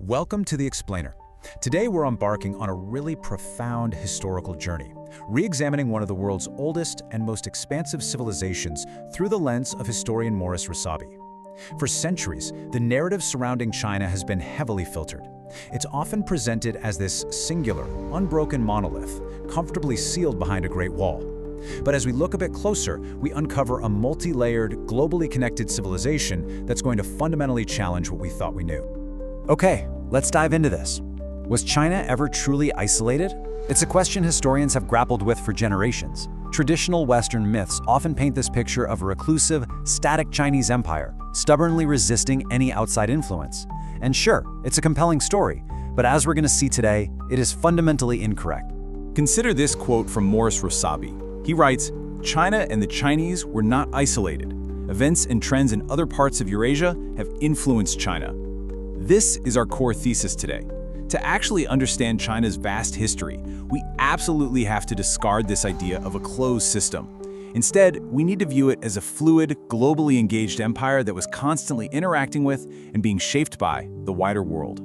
Welcome to The Explainer. Today we're embarking on a really profound historical journey, re-examining one of the world's oldest and most expansive civilizations through the lens of historian Morris Rossabi. For centuries, the narrative surrounding China has been heavily filtered. It's often presented as this singular, unbroken monolith, comfortably sealed behind a great wall. But as we look a bit closer, we uncover a multi-layered, globally connected civilization that's going to fundamentally challenge what we thought we knew. Okay, let's dive into this. Was China ever truly isolated? It's a question historians have grappled with for generations. Traditional Western myths often paint this picture of a reclusive, static Chinese empire, stubbornly resisting any outside influence. And sure, it's a compelling story, but as we're going to see today, it is fundamentally incorrect. Consider this quote from Morris Rossabi. He writes, "China and the Chinese were not isolated. Events and trends in other parts of Eurasia have influenced China." This is our core thesis today. To actually understand China's vast history, we absolutely have to discard this idea of a closed system. Instead, we need to view it as a fluid, globally engaged empire that was constantly interacting with and being shaped by the wider world.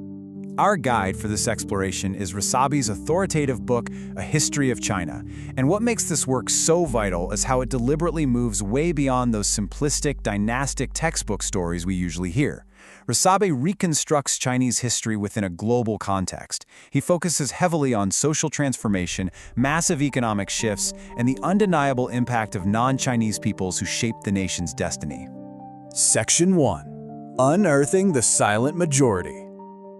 Our guide for this exploration is Rossabi's authoritative book, A History of China. And what makes this work so vital is how it deliberately moves way beyond those simplistic, dynastic textbook stories we usually hear. Rossabi reconstructs Chinese history within a global context. He focuses heavily on social transformation, massive economic shifts, and the undeniable impact of non-Chinese peoples who shaped the nation's destiny. Section 1. Unearthing the Silent Majority.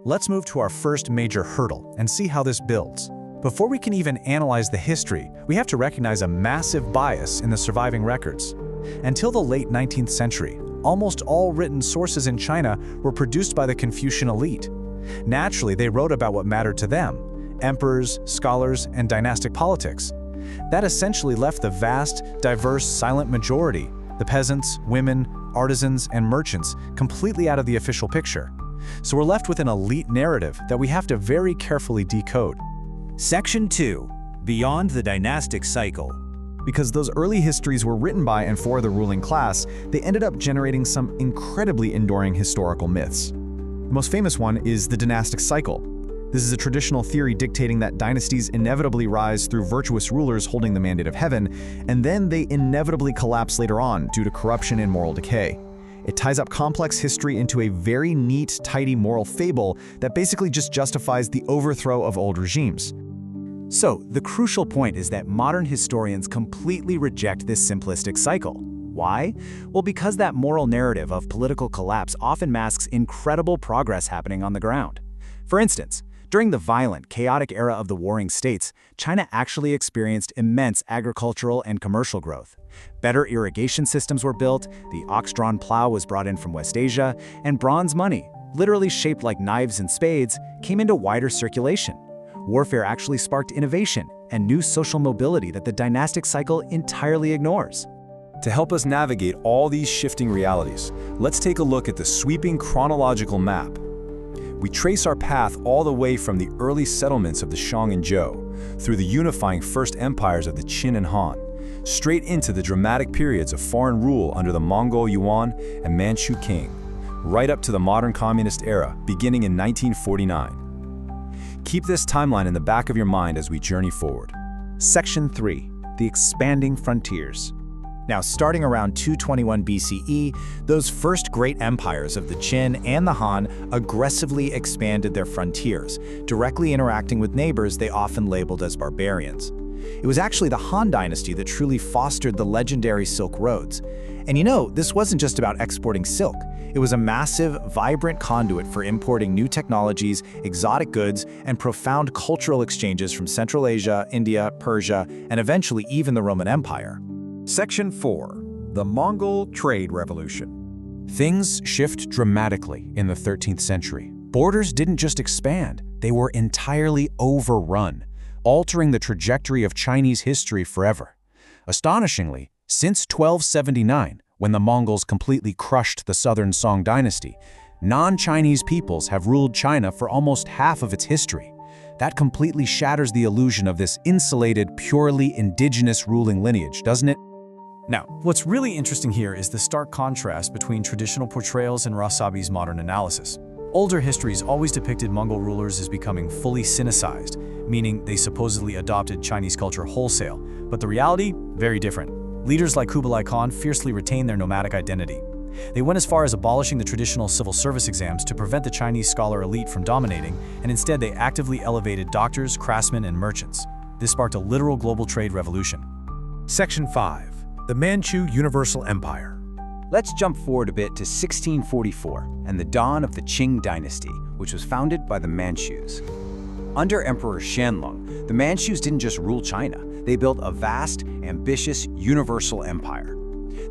Let's move to our first major hurdle and see how this builds. Before we can even analyze the history, we have to recognize a massive bias in the surviving records. Until the late 19th century, almost all written sources in China were produced by the Confucian elite. Naturally, they wrote about what mattered to them: emperors, scholars, and dynastic politics. That essentially left the vast, diverse, silent majority, the peasants, women, artisans, and merchants, completely out of the official picture. So we're left with an elite narrative that we have to very carefully decode. Section 2. Beyond the dynastic cycle. Because those early histories were written by and for the ruling class, they ended up generating some incredibly enduring historical myths. The most famous one is the dynastic cycle. This is a traditional theory dictating that dynasties inevitably rise through virtuous rulers holding the mandate of heaven, and then they inevitably collapse later on due to corruption and moral decay. It ties up complex history into a very neat, tidy moral fable that basically just justifies the overthrow of old regimes. So, the crucial point is that modern historians completely reject this simplistic cycle. Why? Well, because that moral narrative of political collapse often masks incredible progress happening on the ground. For instance, during the violent, chaotic era of the Warring States, China actually experienced immense agricultural and commercial growth. Better irrigation systems were built, the ox-drawn plow was brought in from West Asia, and bronze money, literally shaped like knives and spades, came into wider circulation. Warfare actually sparked innovation and new social mobility that the dynastic cycle entirely ignores. To help us navigate all these shifting realities, let's take a look at the sweeping chronological map. We trace our path all the way from the early settlements of the Shang and Zhou, through the unifying first empires of the Qin and Han, straight into the dramatic periods of foreign rule under the Mongol Yuan and Manchu King, right up to the modern communist era, beginning in 1949. Keep this timeline in the back of your mind as we journey forward. Section 3. The Expanding Frontiers. Now, starting around 221 BCE, those first great empires of the Qin and the Han aggressively expanded their frontiers, directly interacting with neighbors they often labeled as barbarians. It was actually the Han dynasty that truly fostered the legendary Silk Roads. And you know, this wasn't just about exporting silk. It was a massive, vibrant conduit for importing new technologies, exotic goods, and profound cultural exchanges from Central Asia, India, Persia, and eventually even the Roman Empire. Section 4. The Mongol Trade Revolution. Things shift dramatically in the 13th century. Borders didn't just expand, they were entirely overrun, altering the trajectory of Chinese history forever. Astonishingly, since 1279, when the Mongols completely crushed the southern Song dynasty, non-Chinese peoples have ruled China for almost half of its history. That completely shatters the illusion of this insulated, purely indigenous ruling lineage, doesn't it? Now, what's really interesting here is the stark contrast between traditional portrayals and Rossabi's modern analysis. Older histories always depicted Mongol rulers as becoming fully Sinicized, meaning they supposedly adopted Chinese culture wholesale, but the reality, very different. Leaders like Kublai Khan fiercely retained their nomadic identity. They went as far as abolishing the traditional civil service exams to prevent the Chinese scholar elite from dominating, and instead they actively elevated doctors, craftsmen, and merchants. This sparked a literal global trade revolution. Section 5. The Manchu Universal Empire. Let's jump forward a bit to 1644 and the dawn of the Qing dynasty, which was founded by the Manchus. Under Emperor Qianlong, the Manchus didn't just rule China, they built a vast, ambitious, universal empire.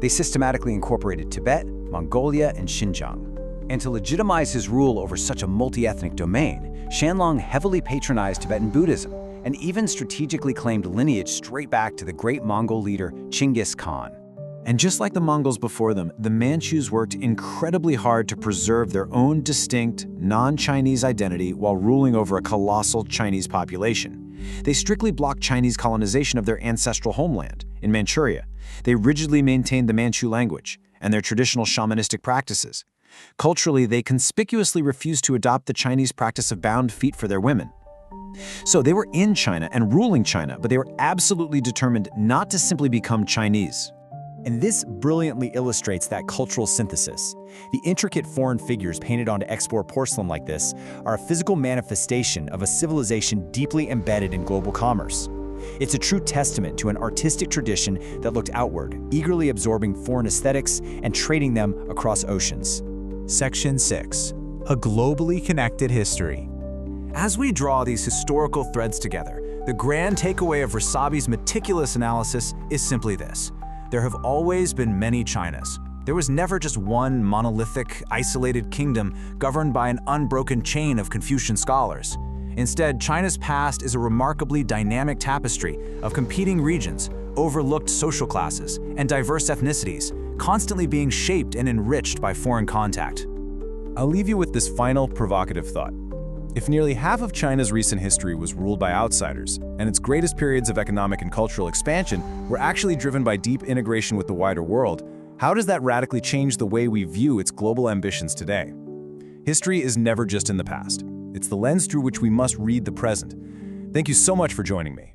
They systematically incorporated Tibet, Mongolia, and Xinjiang. And to legitimize his rule over such a multi-ethnic domain, Qianlong heavily patronized Tibetan Buddhism and even strategically claimed lineage straight back to the great Mongol leader Genghis Khan. And just like the Mongols before them, the Manchus worked incredibly hard to preserve their own distinct, non-Chinese identity while ruling over a colossal Chinese population. They strictly blocked Chinese colonization of their ancestral homeland, in Manchuria. They rigidly maintained the Manchu language and their traditional shamanistic practices. Culturally, they conspicuously refused to adopt the Chinese practice of bound feet for their women. So they were in China and ruling China, but they were absolutely determined not to simply become Chinese. And this brilliantly illustrates that cultural synthesis. The intricate foreign figures painted onto export porcelain like this are a physical manifestation of a civilization deeply embedded in global commerce. It's a true testament to an artistic tradition that looked outward, eagerly absorbing foreign aesthetics and trading them across oceans. Section 6. A globally connected history. As we draw these historical threads together, the grand takeaway of Rossabi's meticulous analysis is simply this. There have always been many Chinas. There was never just one monolithic, isolated kingdom governed by an unbroken chain of Confucian scholars. Instead, China's past is a remarkably dynamic tapestry of competing regions, overlooked social classes, and diverse ethnicities, constantly being shaped and enriched by foreign contact. I'll leave you with this final provocative thought. If nearly half of China's recent history was ruled by outsiders, and its greatest periods of economic and cultural expansion were actually driven by deep integration with the wider world, how does that radically change the way we view its global ambitions today? History is never just in the past. It's the lens through which we must read the present. Thank you so much for joining me.